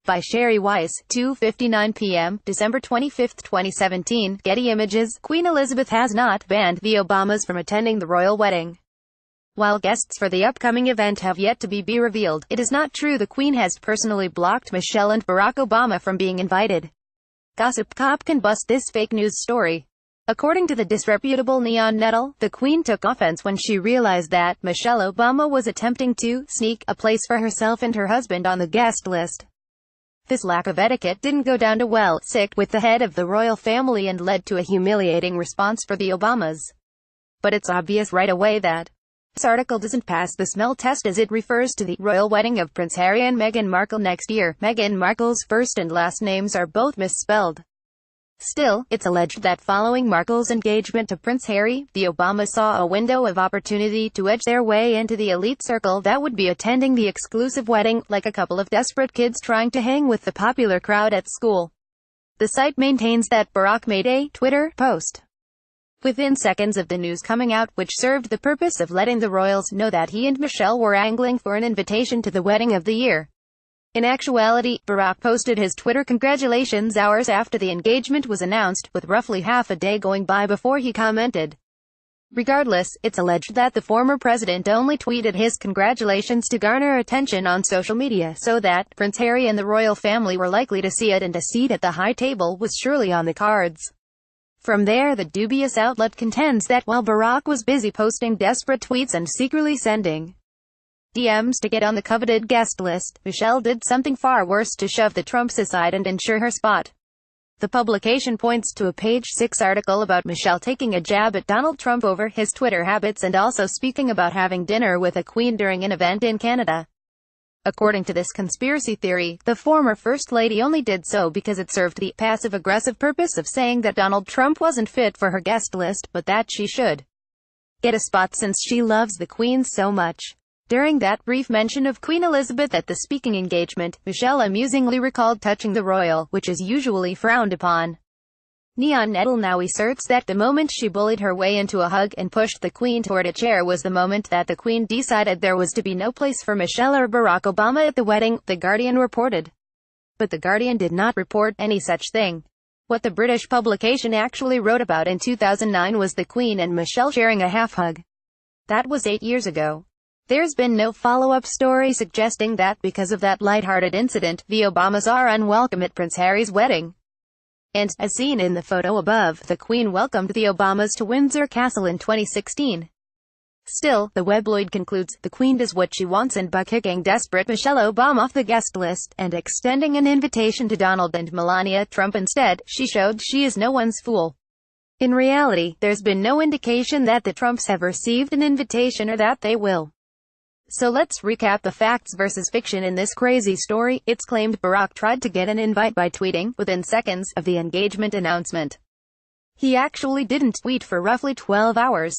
By Shari Weiss, 2:59 p.m., December 25, 2017, Getty Images. Queen Elizabeth has not banned the Obamas from attending the royal wedding. While guests for the upcoming event have yet to be revealed, it is not true the Queen has personally blocked Michelle and Barack Obama from being invited. Gossip Cop can bust this fake news story. According to the disreputable Neon Nettle, the Queen took offense when she realized that Michelle Obama was attempting to sneak a place for herself and her husband on the guest list. This lack of etiquette didn't go down well with the head of the royal family and led to a humiliating response for the Obamas. But it's obvious right away that this article doesn't pass the smell test, as it refers to the royal wedding of Prince Harry and Meghan Markle next year. Meghan Markle's first and last names are both misspelled. Still, it's alleged that following Markle's engagement to Prince Harry, the Obamas saw a window of opportunity to edge their way into the elite circle that would be attending the exclusive wedding, like a couple of desperate kids trying to hang with the popular crowd at school. The site maintains that Barack made a Twitter post within seconds of the news coming out, which served the purpose of letting the royals know that he and Michelle were angling for an invitation to the wedding of the year. In actuality, Barack posted his Twitter congratulations hours after the engagement was announced, with roughly half a day going by before he commented. Regardless, it's alleged that the former president only tweeted his congratulations to garner attention on social media, so that Prince Harry and the royal family were likely to see it, and a seat at the high table was surely on the cards. From there, the dubious outlet contends that while Barack was busy posting desperate tweets and secretly sending DMs to get on the coveted guest list, Michelle did something far worse to shove the Trumps aside and ensure her spot. The publication points to a page 6 article about Michelle taking a jab at Donald Trump over his Twitter habits and also speaking about having dinner with a queen during an event in Canada. According to this conspiracy theory, the former First Lady only did so because it served the passive-aggressive purpose of saying that Donald Trump wasn't fit for her guest list, but that she should get a spot since she loves the Queen so much. During that brief mention of Queen Elizabeth at the speaking engagement, Michelle amusingly recalled touching the royal, which is usually frowned upon. Neon Nettle now asserts that the moment she bullied her way into a hug and pushed the Queen toward a chair was the moment that the Queen decided there was to be no place for Michelle or Barack Obama at the wedding, The Guardian reported. But The Guardian did not report any such thing. What the British publication actually wrote about in 2009 was the Queen and Michelle sharing a half-hug. That was 8 years ago. There's been no follow-up story suggesting that because of that lighthearted incident, the Obamas are unwelcome at Prince Harry's wedding. And, as seen in the photo above, the Queen welcomed the Obamas to Windsor Castle in 2016. Still, the webloid concludes, the Queen does what she wants, and by kicking desperate Michelle Obama off the guest list, and extending an invitation to Donald and Melania Trump instead, she showed she is no one's fool. In reality, there's been no indication that the Trumps have received an invitation or that they will. So let's recap the facts versus fiction in this crazy story. It's claimed Barack tried to get an invite by tweeting, within seconds of the engagement announcement. He actually didn't tweet for roughly 12 hours.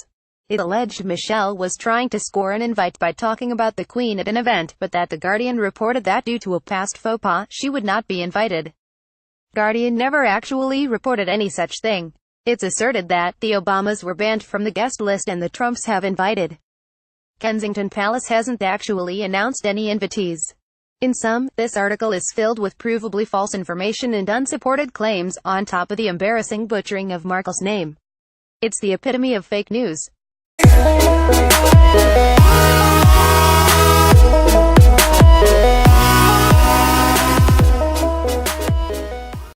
It alleged Michelle was trying to score an invite by talking about the Queen at an event, but that The Guardian reported that due to a past faux pas, she would not be invited. Guardian never actually reported any such thing. It's asserted that the Obamas were banned from the guest list and the Trumps have invited. Kensington Palace hasn't actually announced any invitees. In sum, this article is filled with provably false information and unsupported claims, on top of the embarrassing butchering of Markle's name. It's the epitome of fake news.